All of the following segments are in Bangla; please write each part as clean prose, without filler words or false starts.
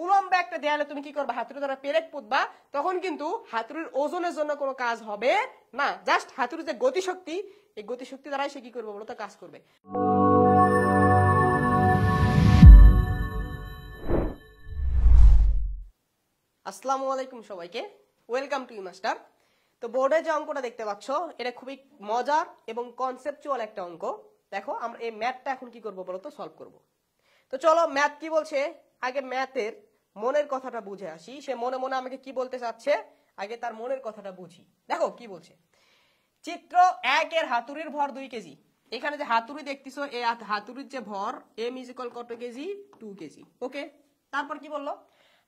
উলম্ব একটা দেয়ালে তুমি কি করবে, হাতুড়ি দ্বারা পেরেক পুঁতবা, তখন কিন্তু হাতুড়ির ওজনের জন্য কোনো কাজ হবে না। জাস্ট হাতুড়ির যে গতিশক্তি, এই গতিশক্তি দ্বারাই সে কি করবে বলতো, কাজ করবে। আসসালামু আলাইকুম সবাইকে, ওয়েলকাম টু মাস্টার। তো বোর্ডে যে অঙ্কটা দেখতে পাচ্ছ, এটা খুবই মজার এবং কনসেপচুয়াল একটা অঙ্ক। দেখো আমরা এই ম্যাথটা এখন কি করব বলতো, সলভ করব। তো চলো ম্যাথ কি বলছে, আগে ম্যাথের মনের কথাটা বুঝে আসি। সে মনে মনে আমাকে কি বলতে চাচ্ছে, আগে তার মনের কথাটা বুঝি। দেখো কি বলছে, চিত্র 1 এর হাতুড়ির ভর 2 কেজি। এখানে যে হাতুড়ি দেখতেছো, এই হাতুড়ির যে ভর m = কত কেজি, 2 কেজি। ওকে, তারপর কি বললো,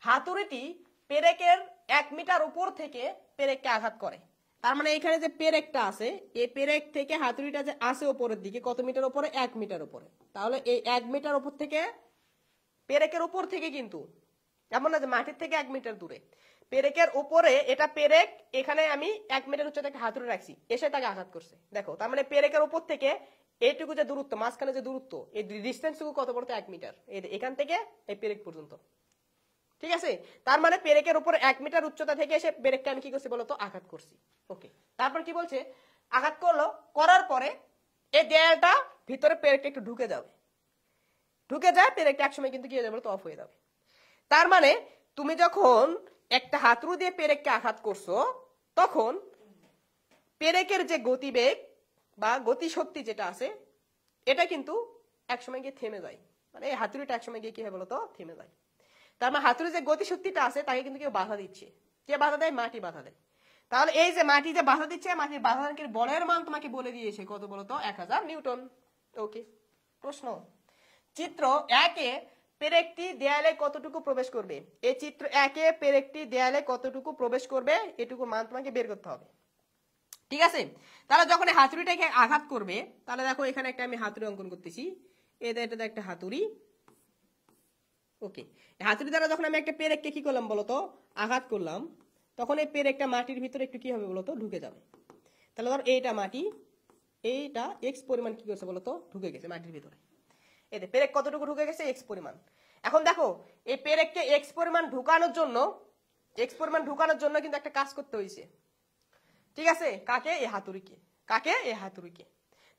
হাতুড়িটি পেরেকের 1 মিটার উপর থেকে পেরেককে আঘাত করে। তার মানে এখানে যে পেরেকটা আছে, এই পেরেক থেকে হাতুড়িটা যে আছে উপরের দিকে, কত মিটার উপরে, 1 মিটার উপরে। তাহলে এই 1 মিটার উপর থেকে, পেরেকের উপর থেকে, কিন্তু এমন না যে মাটির থেকে 1 মিটার দূরে, পেরেকের উপরে, এটা পেরেক, এখানে আমি 1 মিটার উচ্চতায় একটা হাতুড়ি রাখছি, এসে তাকে আঘাত করছে। দেখো তার মানে পেরেকের উপর থেকে এইটুকু যে দূরত্ব, মাঝখানে যে দূরত্ব, এই ডিস্টেন্সটুকু কত বলতো, 1 মিটার, এখান থেকে এই পেরেক পর্যন্ত। ঠিক আছে, তার মানে পেরেকের উপর 1 মিটার উচ্চতা থেকে এসে পেরেককে আমি কি করছি বলতো, আঘাত করছি। ওকে, তারপর কি বলছে, আঘাত করলো, করার পরে এই দেয়ালটা ভিতরে পেরেকটা একটু ঢুকে যাবে, ঢুকে যায়, পেরেকটা একসময় কিন্তু কি হয়ে যাবে বলতো, অফ হয়ে যাবে। তার মানে তুমি যখন একটা হাতুড়ি দিয়ে পেরেককে আঘাত করছো, তখন পেরেকের যে গতিবেগ বা গতিশক্তি যেটা আছে, এটা কিন্তু একসময় গিয়ে থেমে যায়। মানে এই হাতুড়িটা একসময় গিয়ে কি হয় বলতো, থেমে যায়। তার মানে হাতুড়ির যে গতিশক্তিটা আছে, তাকে কিন্তু কেউ বাধা দিচ্ছে। কে বাধা দেয়, মাটি বাধা দেয়। তাহলে এই যে মাটি যে বাধা দিচ্ছে, মাটির বাধা দানকারী বলের মান তোমাকে বলে দিয়েছে কত বলতো, 1000 নিউটন। ওকে, প্রশ্ন, চিত্র 1 এ পেরেকটি দেয়ালে কতটুকু প্রবেশ করবে। এই চিত্র 1 এ পেরেকটি দেয়ালে কতটুকু প্রবেশ করবে, এটুকু মান তোমাকে বের করতে হবে। ঠিক আছে, তাহলে যখন এই হাতুড়িটাকে আঘাত করবে, তাহলে দেখো এখানে একটা আমি হাতুড়ি অঙ্কন করতেছি, এটা একটা হাতুড়ি। ওকে, হাতুড়ি দ্বারা যখন আমি একটা পেরেককে কি করলাম বলতো, আঘাত করলাম, তখন এই পেরেকটা মাটির ভিতরে একটু কি হবে বলতো, ঢুকে যাবে। তাহলে ধর এইটা মাটি, এইটা এক্স পরিমাণ কি করছে বলতো, ঢুকে গেছে মাটির ভিতরে। এতে পেরেক কতটুকু ঢুকে গেছে, এক্স পরিমাণ। এখন দেখো এই পেরেককে এক্স পরিমাণ ঢুকানোর জন্য কিন্তু একটা কাজ করতে হয়েছে। ঠিক আছে, কাকে, এই হাতুড়িকে। কাকে, এই হাতুড়িকে।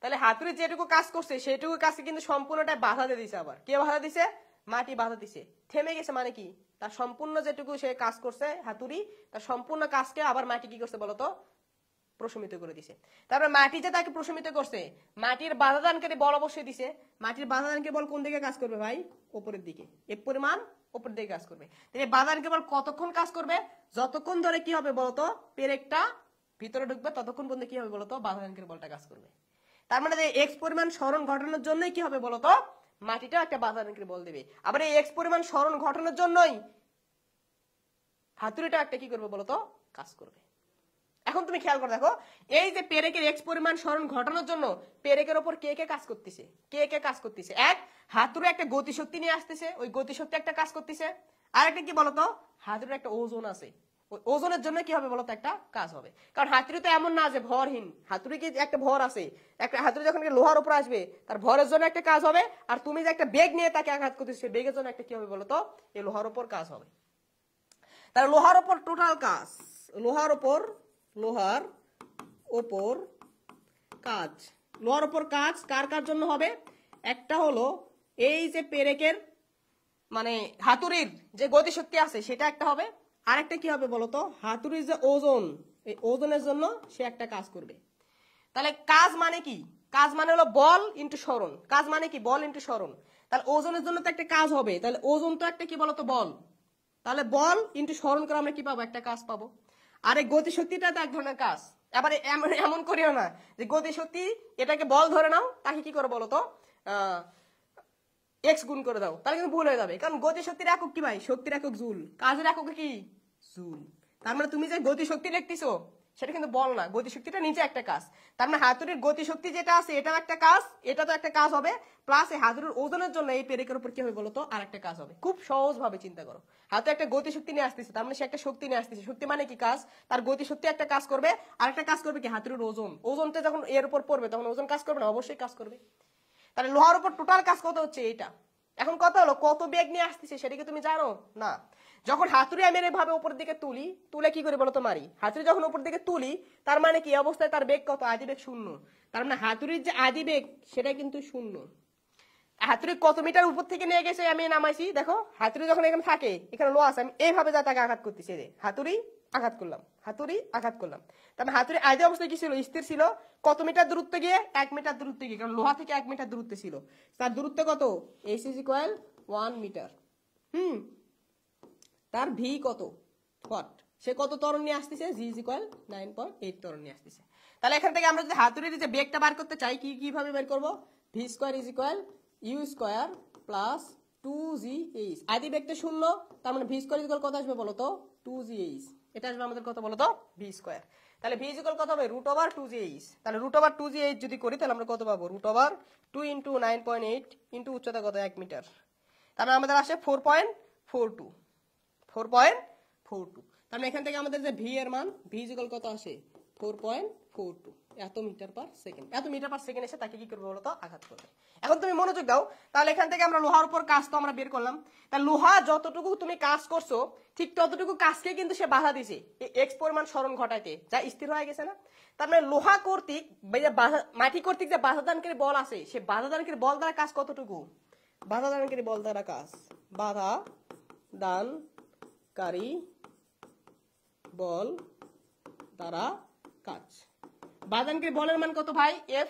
তাহলে হাতুড়ি যেটুকু কাজ করছে, সেটুকু কাজকে কিন্তু সম্পূর্ণটা বাধা দিয়ে দিছে। আবার কে বাধা দিছে, মাটি বাধা দিছে। থেমে গেছে মানে কি, তার সম্পূর্ণ যেটুকু সে কাজ করছে হাতুড়ি, তার সম্পূর্ণ কাজকে আবার মাটি কি করছে বলতো, প্রশমিত করে দিছে। তারপরে মাটি যে তাকে প্রশমিত করছে, মাটির বাধাদানকারী বল অবশ্যই দিছে। মাটির বাধাদানকারী বল কোন দিকে কাজ করবে ভাই, উপরের দিকে, এর পরিমাণ উপরের দিকে কাজ করবে। তাহলে বাধাদানকারী বল কতক্ষণ কাজ করবে, যতক্ষণ ধরে কি হবে বলতো, পেরেকটা ভিতরে ঢুকবে, ততক্ষণ পর্যন্ত কি হবে বলতো, বাধাদানকারী বলটা কাজ করবে। তার মানে এক্স পরিমাণ সরণ ঘটানোর জন্যই কি হবে বলতো, মাটিটা একটা বাধাদানকারী বল দেবে। আবার এই এক্স পরিমাণ সরণ ঘটানোর জন্যই হাতুড়িটা একটা কি করবে বলতো, কাজ করবে। এখন তুমি খেয়াল করে দেখো, এই যে পেরেকের এক্স পরিমাণ সরণ ঘটানোর জন্য পেরেকের উপর কে কে কাজ করতেছে, এক, হাতুড়ি একটা গতিশক্তি নিয়ে আসতেছে, ওই গতিশক্তি একটা কাজ করতেছে। আর একটা কি বলতো, হাতুড়ির একটা ওজন আছে, ওই ওজনের জন্য কি হবে বলতো, একটা কাজ হবে। কারণ হাতুড়ি তো এমন না যে ভরহীন, হাতুড়ি কি একটা ভর আছে। একটা হাতুড়ি যখন লোহার উপর আসবে, তার ভরের জন্য একটা কাজ হবে। আর তুমি যে একটা বেগ নিয়ে তাকে আঘাত করতেছে, বেগের জন্য একটা কি হবে বলতো, এই লোহার উপর কাজ হবে। তাহলে লোহার উপর টোটাল কাজ, লোহার উপর কাজ কার কার জন্য হবে, একটা হলো এই যে পেরেকের মানে হাতুড়ির যে গতিশক্তি আছে সেটা একটা হবে। আর একটা কি হবে বলতো, হাতুড়ির যে ওজন, এই ওজনের জন্য সে একটা কাজ করবে। তাহলে কাজ মানে কি, কাজ মানে হলো বল ইন্টু সরণ। কাজ মানে কি, বল ইন্টু সরণ। তাহলে ওজনের জন্য তো একটা কাজ হবে, তাহলে ওজন তো একটা কি বলতো, বল। তাহলে বল ইন্টু সরণ করে আমরা কি পাবো, একটা কাজ পাবো। আর এই গতিশক্তিটা তো এক ধরনের কাজ। এবারে এমন করিও না যে গতিশক্তি এটাকে বল ধরে নাও, তাকে কি করে বলো তো, এক্স গুণ করে দাও, তাহলে কিন্তু ভুল হয়ে যাবে। কারণ গতিশক্তির একক কি ভাই, শক্তির একক জুল, কাজের একক কি, জুল। তার মানে তুমি যে গতিশক্তি লিখতেছো সেটা কিন্তু বল না, গতিশক্তিটা নিচে একটা কাজ। তার মানে হাতুড়ির গতিশক্তি যেটা আছে এটাও একটা কাজ, এটা তো একটা কাজ হবে। প্লাস এই হাতুড়ির ওজনের জন্য এই পেরেকের উপর কি হবে বলতো, আর একটা কাজ হবে। খুব সহজ ভাবে চিন্তা করো, হাতে একটা গতিশক্তি নিয়ে আসতেছে, তার মানে সে একটা শক্তি নিয়ে আসতেছে। শক্তি মানে কি, কাজ। তার গতিশক্তি একটা কাজ করবে, আর একটা কাজ করবে কি, হাতুড়ির ওজন। ওজনটা যখন এর উপর পড়বে তখন ওজন কাজ করবে না, অবশ্যই কাজ করবে। তাহলে লোহার উপর টোটাল কাজ কত হচ্ছে, এইটা এখন কথা হলো কত বেগ নিয়ে আসতেছে সেটা কি তুমি জানো না। যখন হাতুড়ি আমি এভাবে উপরের দিকে তুলে কি করে বলো তো মারি, হাতুড়ি যখন উপর দিকে তুলি তার মানে কি অবস্থায় তার বেগ কত, আদি বেগ 0। তার মানে হাতুড়ির যে আদি বেগ সেটা কিন্তু 0। হাতুড়ি কত মিটার উপর থেকে নিয়ে গেছে আমি নামাইছি, দেখো হাতুড়ি যখন এখানে থাকে, এখানে লো আছে, আমি এইভাবে যা তাকে আঘাত করতেছি, হাতুড়ি আঘাত করলাম, হাতুড়ি আঘাত করলাম। তার মানে হাতুড়ি আদি অবস্থায় কি ছিল, স্থির ছিল। কত মিটার দূরত্ব গিয়ে, 1 মিটার দূরত্ব গিয়ে, কারণ লোহা থেকে 1 মিটার দূরত্বে ছিল। তার দূরত্ব কত, এইচ ইজ ইকুয়াল 1 মিটার। তার ভি কত, ওয়াট, সে কত ত্বরণ নিয়ে আসতেছে, জি ইজ ইকুয়াল 9.8 ত্বরণ নিয়ে আসতেছে। তাহলে এখান থেকে আমরা যদি হাতুড়ির যে বেগটা বার করতে চাই, কিভাবে বের করব, v square is equal u square plus 2gh। আদি বেগটা 0, তার মানে ভি স্কয়ার ইজ ইকুয়াল কত আসবে বলো তো, 2gh। এটা আসবে আমাদের কত বলো তো, ভি স্কয়ার। তাহলে ভি ইজ ইকুয়াল কত হবে, √2gh। তাহলে √2gh যদি করি তাহলে আমরা কত পাবো, √2 ইন্টু 9.8 ইন্টু উচ্চতা কত 1 মিটার। তার মানে আমাদের আসে 4.42। 4.42। তার মানে এখান থেকে আমাদের যে ভি এর মান, ভি ইজ ইকুয়াল কত আসে 4.42 এত মিটার পার সেকেন্ড। এত মিটার পার সেকেন্ড এসে তাকে কি করবে বলো তো, আঘাত করবে। এখন তুমি মনোযোগ দাও, তাহলে এখান থেকে আমরা লোহার উপর কাজ তো আমরা বের করলাম। তা লোহা যতটুকু তুমি কাজ করছো ঠিক ততটুকু কাজকে কিন্তু সে বাধা দিছে এক্স পরিমাণ সরণ ঘটাইতে, যা স্থির হয়ে গেছে না। তার মানে লোহা কর্তৃক মাটি কর্তৃক যে বাধা দানকারী বল আছে, সে বাধা দানকারী বল দ্বারা কাজ কতটুকু, বাধা দানকারী বল দ্বারা কাজ, বাধা দানকারী বল দ্বারা কাজ। বাদানকারী বলের মান কত ভাই, এফ,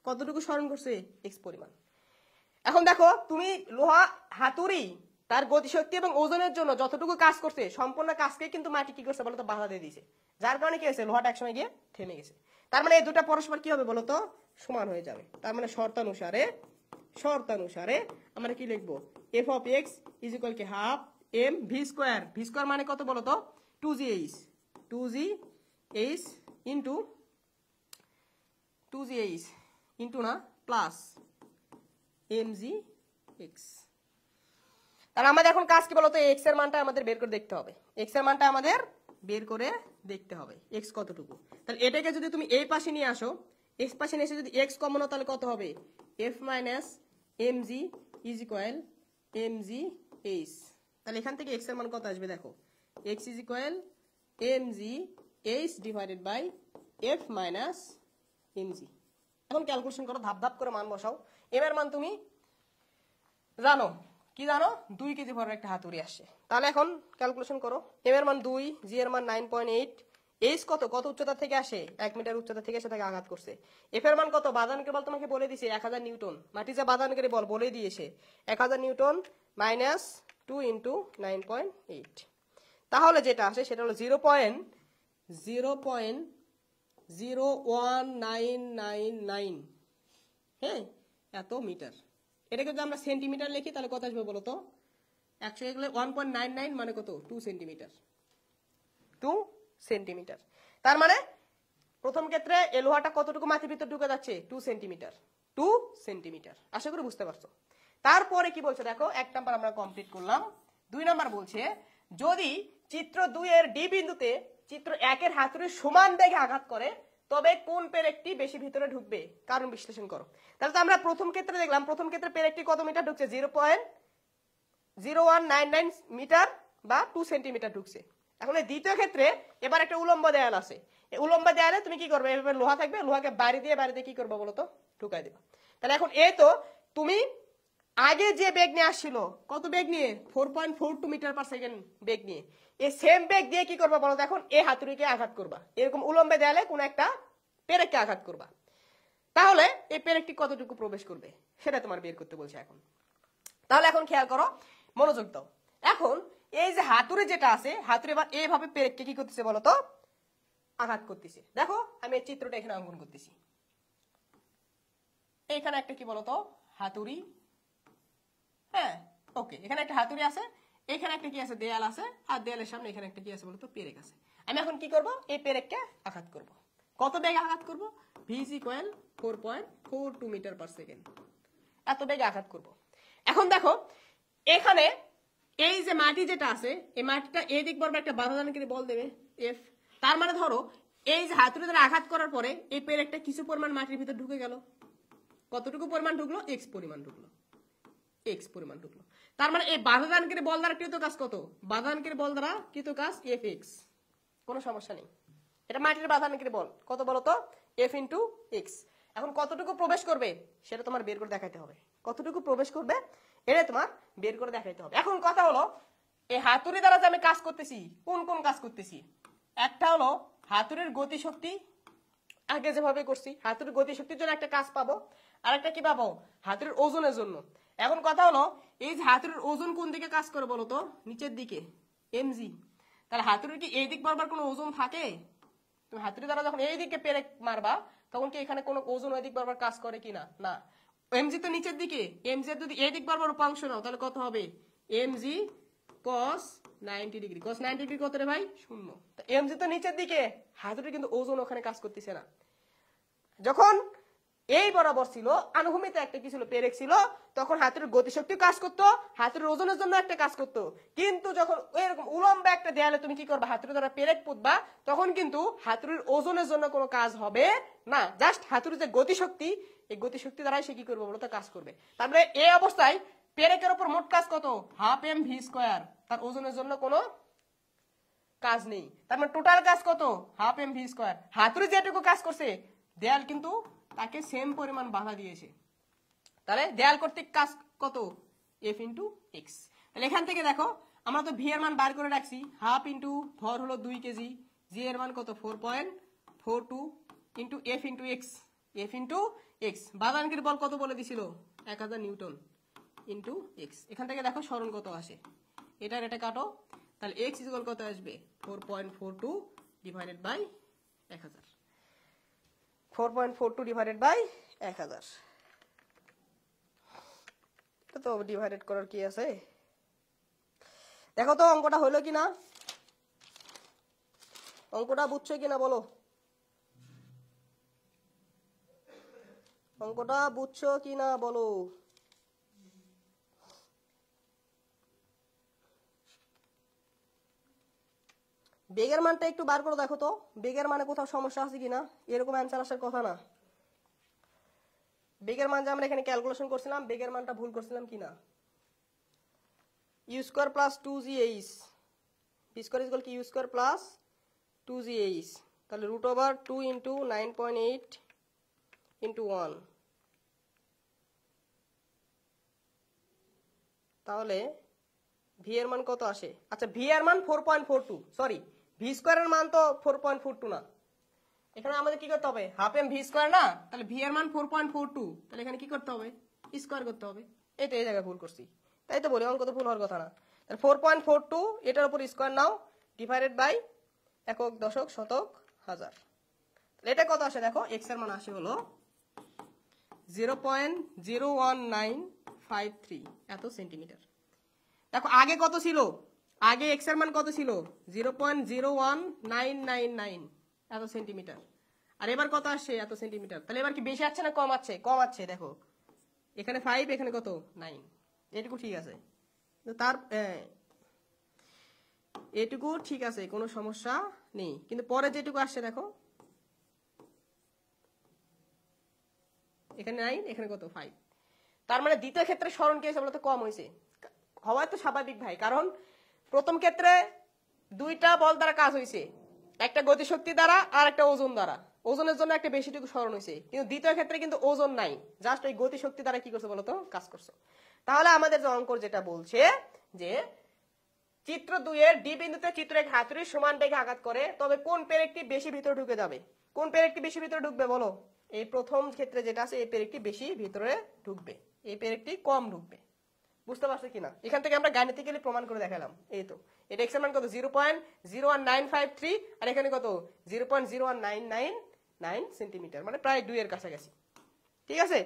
কতটুকু স্মরণ করছে, এক্স পরিমাণ। এখন দেখো তুমি লোহা হাতুড়ি তার গতিশক্তি এবং ওজনের জন্য যতটুকু কাজ করছে, সম্পূর্ণ কাজকে কিন্তু মাটি কি করছে বলতো, বাধা দিয়ে দিয়েছে। যার কারণে কি হয়েছে, লোহাটা একসময় গিয়ে থেমে গেছে। তার মানে এই দুটা পরস্পর কি হবে বলতো, সমান হয়ে যাবে। তার মানে শর্তানুসারে আমরা কি লিখবো, F of X is equal কি half M V square. V square মানে কত বলতো, 2gh ইন্টু না প্লাস mg x। তাহলে আমাদের এখন কাজ কি বলতো, x এর মানটা আমাদের বের করে দেখতে হবে, x এর মানটা আমাদের বের করে দেখতে হবে, x কতটুকু। তাহলে এটাকে যদি তুমি এই পাশে নিয়ে আসো, x পাশে নিয়ে এসে যদি x কমন হয় তাহলে কত হবে, f minus mg is equal mg h। তাহলে এখান থেকে x এর মান কত আসবে দেখো, x is equal mg h divided by f minus mg। এখন ক্যালকুলেশন করো, ধাপ ধাপ করে মান বসাও। এম এর মান তুমি জানো, কি জানো, 2 কেজি ভরের একটা হাতুড়ি আসে। তাহলে এখন ক্যালকুলেশন করো, এম এর মান 2, জি এর মান 9.8, এইচ কত উচ্চতা থেকে আসে, 1 মিটার উচ্চতা থেকে এসে তাকে আঘাত করছে। এফ এর মান কত, বাদানকারী বল তোমাকে বলে দিয়েছে 1000 নিউটন, মাটি যে বাদানকারী বল বলে দিয়েছে 1000 নিউটন মাইনাস 2 ইন্টু 9.8। তাহলে যেটা আসে সেটা হলো 0.01999, হ্যাঁ, এত মিটার। এটাকে যদি আমরা সেন্টিমিটার লিখি তাহলে কত আসবে বলো তো, 100 এগুলো 1.99 মানে কত, 2 সেন্টিমিটার। 2 সেন্টিমিটার। তার মানে প্রথম ক্ষেত্রে এই লোহাটা কতটুকু মাটির ভিতর ঢুকে যাচ্ছে, 2 সেন্টিমিটার। 2 সেন্টিমিটার, আশা করি বুঝতে পারছো। তারপরে কি বলছে দেখো, 1 নাম্বার আমরা কমপ্লিট করলাম। 2 নাম্বার বলছে, যদি চিত্র 2 এর ডি বিন্দুতে চিত্র 1 এর হাতুড়ির সমান বেগে আঘাত করে তবে কোন পেরেকটি বেশি ভিতরে ঢুকবে, কারণ বিশ্লেষণ করো। তাহলে তো আমরা প্রথম ক্ষেত্রে দেখলাম, প্রথম ক্ষেত্রে পেরেকটি কত মিটার ঢুকছে, 0.0199 মিটার বা 2 সেন্টিমিটার ঢুকছে। এখন এই দ্বিতীয় ক্ষেত্রে এবার একটা উলম্ব দেয়াল আছে, এই উলম্ব দেয়ালে তুমি কি করবে, এভাবে লোহা থাকবে, লোহাকে বাড়ি দিয়ে কি করবে বলো তো, ঢুকাই দিবা। তাহলে এখন এই তো তুমি আগে যে বেগ নিয়ে আসছিল, কত বেগ নিয়ে, 4.42 মিটার পার সেকেন্ড বেগ নিয়ে, এই সেম বেগ দিয়ে কি করবা বলো তো, এখন এই হাতুড়িকে আঘাত করবা, এরকম উলম্বে দেয়ালে কোন একটা পেরেককে আঘাত করবা। তাহলে এই পেরেকটি কতটুকু প্রবেশ করবে সেটা তোমার বের করতে বলছে এখন। তাহলে এখন খেয়াল করো, মনোযোগ দাও। এখন এই যে হাতুড়ি যেটা আছে, হাতুড়ি এবার এইভাবে পেরেককে কি করতেছে বলো তো, আঘাত করতেছে। দেখো আমি এই চিত্রটা এখানে অঙ্কন করতেছি, এখানে একটা কি বলতো হাতুড়ি, হ্যাঁ ওকে, এখানে একটা হাতুড়ি আছে, এখানে একটা কি আছে, দেয়াল আছে, আর দেয়ালের সামনে এখানে একটা কি আছে বলতো, পেরেক আছে। আমি এখন কি করব, এই পেরেককে আঘাত করব। কত বেগে আঘাত করব, v is equal 4.42 metre per second, এত বেগে আঘাত করব। এখন দেখো এখানে এই যে মাটি যেটা আছে, এই মাটিটা এই দিক বরাবর একটা বাধা দানকারী বল দেবে এফ। তার মানে ধরো এই যে হাতুড়ি দ্বারা আঘাত করার পরে এই পেরেকটা কিছু পরিমাণ মাটির ভিতর ঢুকে গেল, কতটুকু পরিমাণ ঢুকলো, এক্স পরিমাণ ঢুকলো। এক্স পরিমাণ ঢুকলো। তার মানে এই বাধাদানকারী বল দ্বারা কৃত কাজ কত? বাধাদানকারী বল দ্বারা কৃত কাজ এফ এক্স, কোনো সমস্যা নেই। এটা মাটির বাধাদানকারী বল কত বলো তো? F into x. এখন কতটুকু প্রবেশ করবে সেটা তোমার বের করে দেখাইতে হবে। কতটুকু প্রবেশ করবে এটা তোমার বের করে দেখাইতে হবে। এখন কথা হলো এই হাতুড়ি দ্বারা যে আমি কাজ করতেছি, কোন কোন কাজ করতেছি? একটা হলো হাতুড়ির গতিশক্তি, আগে যেভাবে করছি হাতুড়ির গতিশক্তির জন্য একটা কাজ পাবো, আর একটা কি পাবো? হাতুড়ির ওজনের জন্য। এখন কথা হলো এই যে হাতুড়ির ওজন কোন দিকে কাজ করে বলো তো? নিচের দিকে, এমজি। তাহলে হাতুড়ির কি এই দিক বরাবর কোনো ওজন থাকে? তুমি হাতুড়ি দ্বারা যখন এই দিকে পেরেক মারবা তখন কি এখানে কোনো ওজন ওই দিক বরাবর কাজ করে কিনা? না। এমজি তো নিচের দিকে, এমজি এর যদি এই দিক বরাবর উপাংশ নাও তাহলে কত হবে? MG cos 90 degree. cos 90 degree কত রে ভাই? 0। তো এমজি তো নিচের দিকে, হাতুড়ি কিন্তু ওজন ওখানে কাজ করতেছে না। যখন এই বরাবর ছিল আনুভূমিতে একটা কি ছিল? পেরেক ছিল, তখন হাতুড়ির গতিশক্তি কাজ করতো, হাতুড়ির ওজনের জন্য একটা কাজ করতো। কিন্তু যখন এরকম উলম্ব একটা দেয়ালে তুমি কি করবা? হাতুড়ি দ্বারা পেরেক পুঁতবা, তখন কিন্তু হাতুড়ির ওজনের জন্য কোনো কাজ হবে না। জাস্ট হাতুড়ির যে গতিশক্তি, এই গতিশক্তি দ্বারাই সে কি করবে বলতো? কাজ করবে। তারপরে এই অবস্থায় পেরেকের উপর মোট কাজ কত? Half M V square. তার ওজনের জন্য কোনো কাজ নেই। তার মানে টোটাল কাজ কত? Half M V square. হাতুড়ি যেটুকু কাজ করছে দেয়াল কিন্তু তাকে সেম পরিমাণ বাধা দিয়েছে। তাহলে দেয়াল কর্তৃক কাজ কত? F into x. তাহলে এখান থেকে দেখো আমরা তো ভি এর মান বার করে রাখছি, হাফ ইন্টু ভর হলো 2 কেজি, জি এর মান কত? 4.42 into F into X. F into X বাধাদানকারী বল কত বলে দিছিল? 1000 নিউটন ইন্টু এক্স। এখান থেকে দেখো সরণ কত আসে, এটার এটা কাটো, তাহলে এক্স ইকুয়াল কত আসবে? 4.42 ডিভাইডেড বাই 1000। 4.42 divided by 1000। এটা তো ডিভাইডেড করার কি আছে? দেখো তো অঙ্কটা হলো কিনা, অঙ্কটা বুঝছো কিনা বলো? অঙ্কটা বুঝছো কিনা বলো? বেগের মানটা একটু বার করে দেখো তো, বেগের মানে কোথাও সমস্যা আছে কিনা। এরকম অ্যান্সার আসার কথা না। বেগের মান যে আমরা এখানে ক্যালকুলেশন করছিলাম, বেগের মানটা ভুল করছিলাম কিনা। U square plus 2gh, v square equal কি ইউ স্কোয়ার প্লাস 2gh, তাহলে রুট ওভার 2 ইন্টু 9.8 ইন্টু 1, তাহলে ভি এর মান কত আসে? আচ্ছা ভি এর মান 4.42, সরি ভি স্কোয়ারের মান তো 4.42 না, এখানে আমাদের কি করতে হবে? হাফ এম ভি স্কোয়ার না, তাহলে ভি এর মান 4.42, তাহলে এখানে কি করতে হবে? স্কোয়ার করতে হবে। এই তো এই জায়গায় ভুল করছি, তাই তো বলি অঙ্ক তো ভুল হওয়ার কথা না। তাহলে 4.42 এটার উপর স্কোয়ার নাও, ডিভাইডেড বাই একক দশক শতক হাজার। তাহলে এটা কত আসে দেখো, এক্স এর মান আসে হলো 0.01953 এত সেন্টিমিটার। দেখো আগে কত ছিল? আগে এক্স এর মান কত ছিল? 0.01999 এত সেন্টিমিটার। আর এবার কত আসছে? এত সেন্টিমিটার। তাহলে এবার কি বেশি আসছে না কম আসছে? কম আসছে। দেখো এখানে 5, এখানে কত? 9। এটুকু ঠিক আছে, তার এটুকু ঠিক আছে, কোনো সমস্যা নেই। কিন্তু পরে যেটুকু আসছে দেখো, এখানে 9, এখানে কত? 5। তার মানে দ্বিতীয় ক্ষেত্রে সরণ কি হয়েছে বলতে? কম হয়েছে। হওয়ায় তো স্বাভাবিক ভাই, কারণ প্রথম ক্ষেত্রে দুইটা বল দ্বারা কাজ হয়েছে, একটা গতিশক্তি দ্বারা আর একটা ওজন দ্বারা। ওজনের জন্য একটা বেশিটুকু সরণ হয়েছে, কিন্তু দ্বিতীয় ক্ষেত্রে কিন্তু ওজন নাই, জাস্ট ওই গতিশক্তি দ্বারা কি করছে বলতো? কাজ করছে। তাহলে আমাদের যে অঙ্ক যেটা বলছে যে চিত্র 2 এর ডি বিন্দুতে চিত্র এক হাতুড়ির সমান বেগে আঘাত করে, তবে কোন পেরেকটি বেশি ভিতরে ঢুকে যাবে? কোন পেরেকটি বেশি ভিতরে ঢুকবে বলো? এই প্রথম ক্ষেত্রে যেটা আছে এই পেরেকটি বেশি ভিতরে ঢুকবে, এই পেরেকটি কম ঢুকবে। বুঝতে পারছো কিনা? এখান থেকে আমরা গাণিতিক্যালি প্রমাণ করে দেখালাম। এই তো এটা এক্স এর মান কত? 0.01953, আর এখানে কত? 0.01999 সেন্টিমিটার, মানে প্রায় 2 এর কাছাকাছি। ঠিক আছে,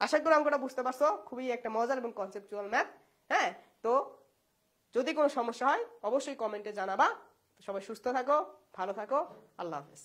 আশা করি অঙ্কটা বুঝতে পারছো। খুবই একটা মজার এবং কনসেপচুয়াল ম্যাথ। হ্যাঁ, তো যদি কোনো সমস্যা হয় অবশ্যই কমেন্টে জানাবা। সবাই সুস্থ থাকো, ভালো থাকো, আল্লাহ হাফেজ।